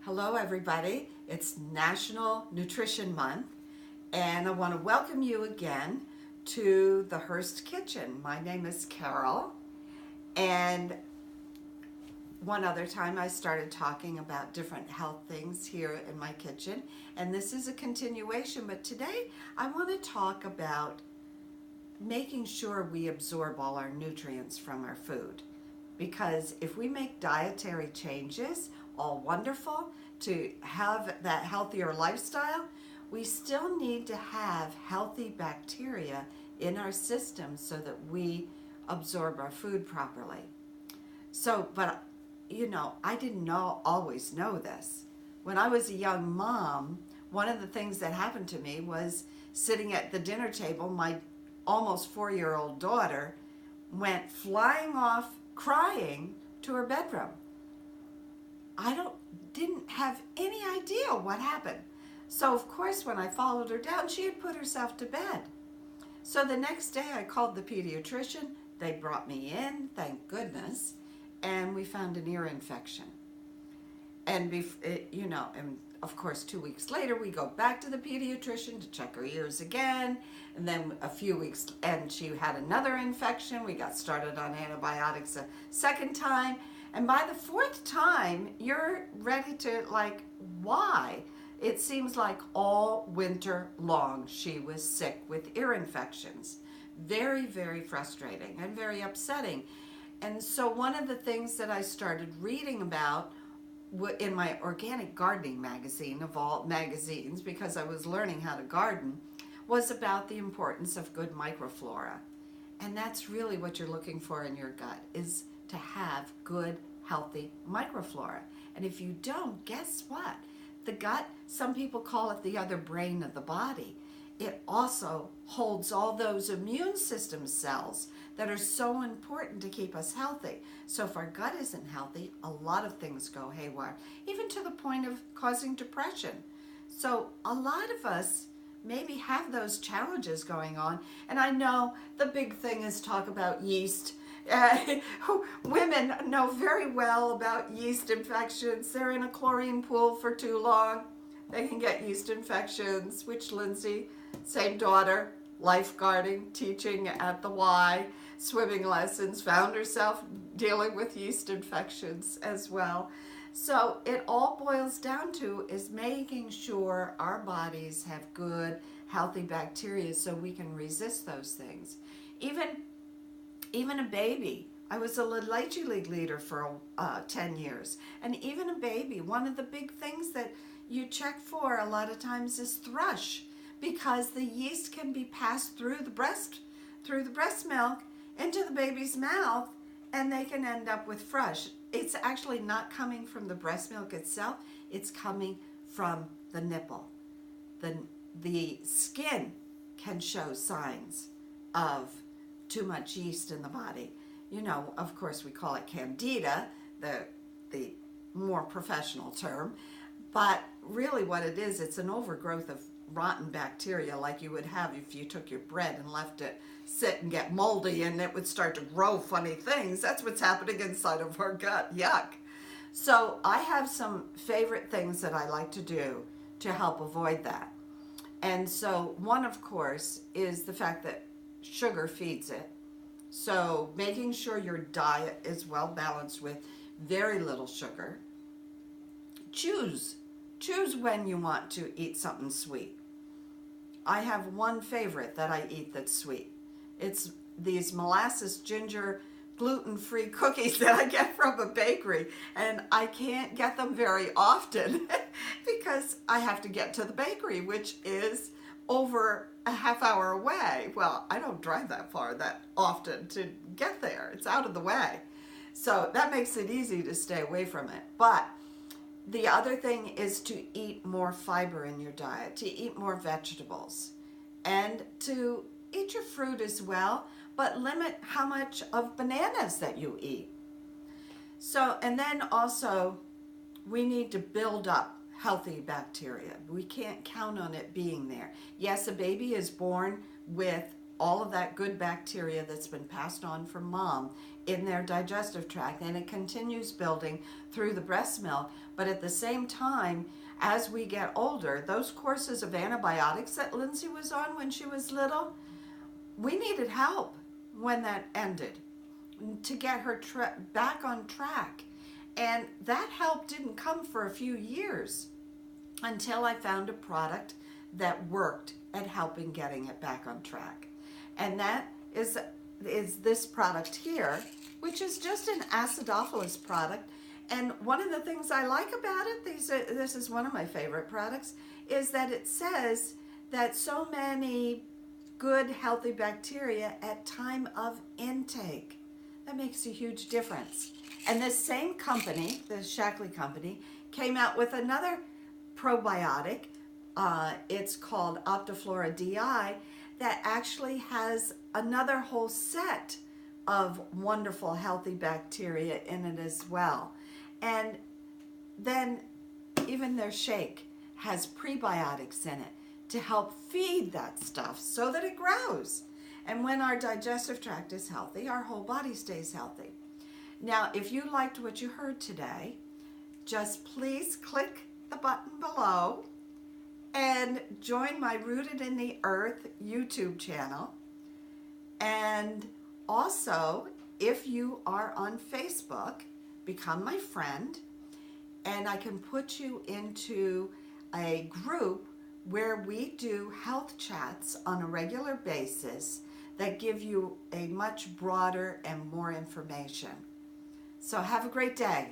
Hello everybody, it's National Nutrition Month and I want to welcome you again to the Hearst Kitchen. My name is Carol, and one other time I started talking about different health things here in my kitchen, and this is a continuation, but today I want to talk about making sure we absorb all our nutrients from our food. Because if we make dietary changes, all wonderful, to have that healthier lifestyle, we still need to have healthy bacteria in our system so that we absorb our food properly. But I didn't always know this. When I was a young mom, one of the things that happened to me was sitting at the dinner table, my almost 4-year-old daughter went flying off crying to her bedroom. Didn't have any idea what happened. So of course when I followed her down, she had put herself to bed. So the next day I called the pediatrician. They brought me in, thank goodness, and we found an ear infection. And and of course 2 weeks later we go back to the pediatrician to check her ears again, and then a few weeks and she had another infection. We got started on antibiotics a second time, and by the fourth time you're ready to why? It seems like all winter long she was sick with ear infections. Very, very frustrating and very upsetting. And so one of the things that I started reading about in my organic gardening magazine, of all magazines, because I was learning how to garden, was about the importance of good microflora. And that's really what you're looking for in your gut, is to have good, healthy microflora. And if you don't, guess what? The gut, some people call it the other brain of the body. It also holds all those immune system cells that are so important to keep us healthy. So if our gut isn't healthy, a lot of things go haywire, even to the point of causing depression. So a lot of us maybe have those challenges going on. And I know the big thing is talk about yeast. Women know very well about yeast infections. They're in a chlorine pool for too long, they can get yeast infections, which Lindsay, same daughter, lifeguarding, teaching at the Y, swimming lessons, found herself dealing with yeast infections as well. So it all boils down to is making sure our bodies have good, healthy bacteria so we can resist those things. Even a baby. I was a Leche League leader for 10 years. And even a baby, one of the big things that you check for a lot of times is thrush, because the yeast can be passed through the breast milk into the baby's mouth, and they can end up with thrush. It's actually not coming from the breast milk itself, it's coming from the nipple. The skin can show signs of too much yeast in the body. Of course we call it candida, the more professional term, but really what it is, it's an overgrowth of rotten bacteria like you would have if you took your bread and left it sit and get moldy, and it would start to grow funny things. That's what's happening inside of our gut. Yuck. So I have some favorite things that I like to do to help avoid that. And so one, of course, is the fact that sugar feeds it. So making sure your diet is well balanced with very little sugar. Choose when you want to eat something sweet. I have one favorite that I eat that's sweet. It's these molasses ginger gluten-free cookies that I get from a bakery, and I can't get them very often because I have to get to the bakery, which is over a half hour away. Well, I don't drive that far that often to get there. It's out of the way. So that makes it easy to stay away from it. But the other thing is to eat more fiber in your diet, to eat more vegetables, and to eat your fruit as well, but limit how much of bananas that you eat. So, and then also we need to build up healthy bacteria. We can't count on it being there. Yes, a baby is born with all of that good bacteria that's been passed on from mom in their digestive tract, and it continues building through the breast milk. But at the same time, as we get older, those courses of antibiotics that Lindsay was on when she was little, we needed help when that ended to get her back on track. And that help didn't come for a few years until I found a product that worked at helping getting it back on track. And that is this product here, which is just an acidophilus product. And one of the things I like about it, this is one of my favorite products, is that it says that so many good healthy bacteria at time of intake. That makes a huge difference. And this same company, the Shaklee company, came out with another probiotic. It's called Optiflora DI, that actually has another whole set of wonderful healthy bacteria in it as well. And then even their shake has prebiotics in it to help feed that stuff so that it grows. And when our digestive tract is healthy, our whole body stays healthy. Now, if you liked what you heard today, just please click the button below and join my Rooted in the Earth YouTube channel. And also, if you are on Facebook, become my friend, and I can put you into a group where we do health chats on a regular basis that give you a much broader and more information. So have a great day.